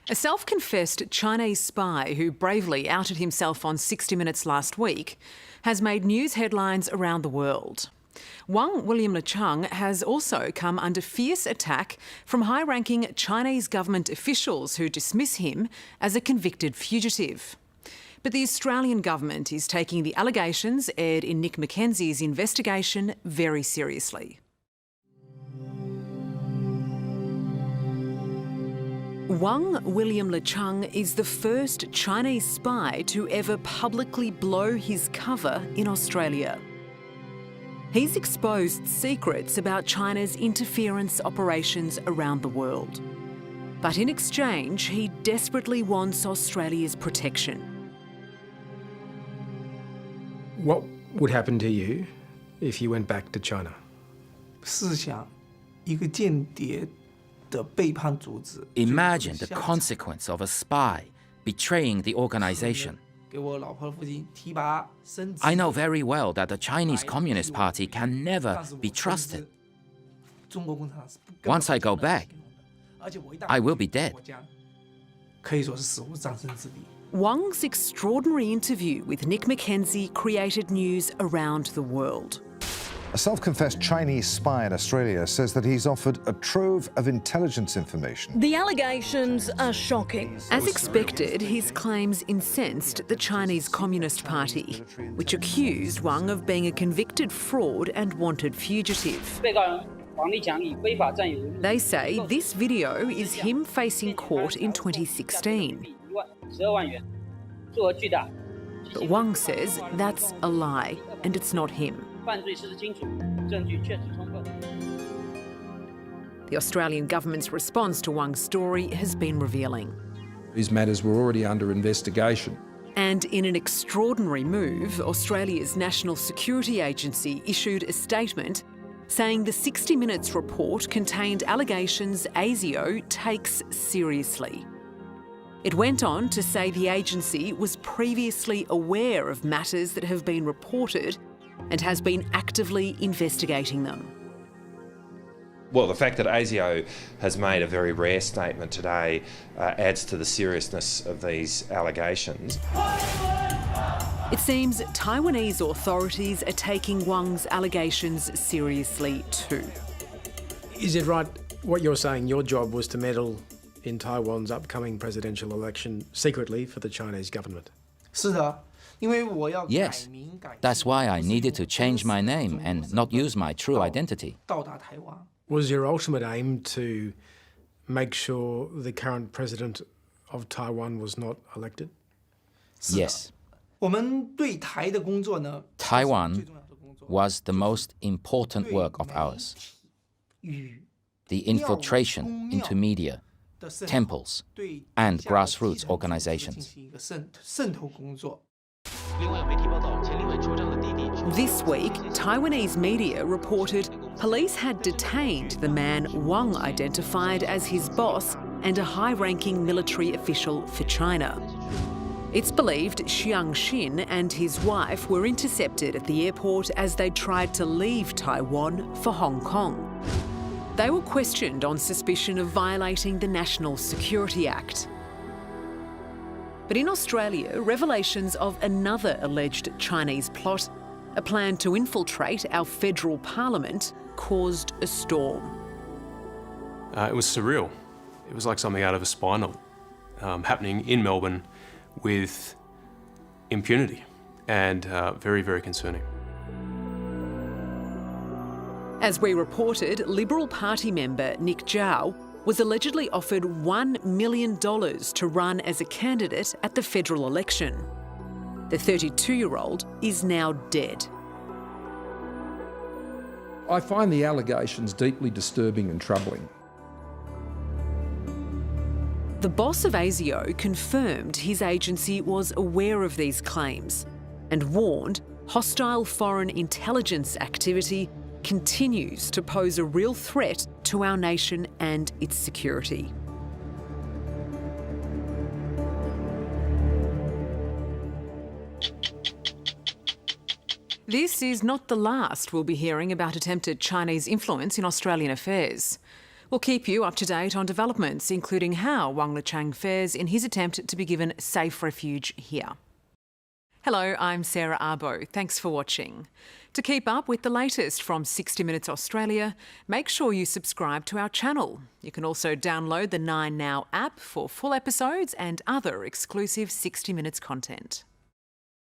A self-confessed Chinese spy who bravely outed himself on 60 Minutes last week has made news headlines around the world. Wang William LeCheng has also come under fierce attack from high-ranking Chinese government officials who dismiss him as a convicted fugitive. But the Australian government is taking the allegations aired in Nick Mackenzie's investigation very seriously. Wang William LeCheng is the first Chinese spy to ever publicly blow his cover in Australia. He's exposed secrets about China's interference operations around the world. But in exchange, he desperately wants Australia's protection. What would happen to you if you went back to China? 试想，一个间谍的背叛组织。 Imagine the consequence of a spy betraying the organization. 给我老婆的父亲提拔升职。 I know very well that the Chinese Communist Party can never be trusted. 中国共产党是不根本 Once I go back, 而且我一旦 I will be dead. 国家可以说是死无葬身之地。 Wang's extraordinary interview with Nick Mackenzie created news around the world. A self-confessed Chinese spy in Australia says that he's offered a trove of intelligence information. The allegations are shocking. As expected, his claims incensed the Chinese Communist Party, which accused Wang of being a convicted fraud and wanted fugitive. They say this video is him facing court in 2016. But Wang says that's a lie and it's not him. The Australian government's response to Wang's story has been revealing. These matters were already under investigation. And in an extraordinary move, Australia's National Security Agency issued a statement saying the 60 Minutes report contained allegations ASIO takes seriously. It went on to say the agency was previously aware of matters that have been reported and has been actively investigating them. Well, the fact that ASIO has made a very rare statement today adds to the seriousness of these allegations. It seems Taiwanese authorities are taking Wang's allegations seriously too. Is it right what you're saying? Your job was to meddle in Taiwan's upcoming presidential election secretly for the Chinese government? 是的，因为我要 Yes, 改名改姓 that's why I needed to change my name and not use my true identity. 到达台湾。 Was your ultimate aim to make sure the current president of Taiwan was not elected? Yes, 我们对台的工作呢， Taiwan 最重要的工作 was the most important work of ours. 与 The infiltration into media, 的渗透 temples, 对 and 下的 grassroots 基层组织 organizations. 进行一个渗透工作。 This week, Taiwanese media reported police had detained the man Wang identified as his boss and a high-ranking military official for China. It's believed Xiang Xin and his wife were intercepted at the airport as they tried to leave Taiwan for Hong Kong. They were questioned on suspicion of violating the National Security Act. But in Australia, revelations of another alleged Chinese plot, a plan to infiltrate our federal parliament, caused a storm. It was surreal. It was like something out of a spy novel, happening in Melbourne with impunity and very, very concerning. As we reported, Liberal Party member Nick Zhao was allegedly offered $1 million to run as a candidate at the federal election. The 32-year-old is now dead. I find the allegations deeply disturbing and troubling. The boss of ASIO confirmed his agency was aware of these claims and warned hostile foreign intelligence activity continues to pose a real threat to our nation and its security. This is not the last we'll be hearing about attempted Chinese influence in Australian affairs. We'll We'll keep you up to date on developments, including how Wang Lichang fares in his attempt to be given safe refuge here. Hello, I'm Sarah Arbo. Thanks for watching. To keep up with the latest from 60 Minutes Australia, make sure you subscribe to our channel. You can also download the 9Now app for full episodes and other exclusive 60 Minutes content.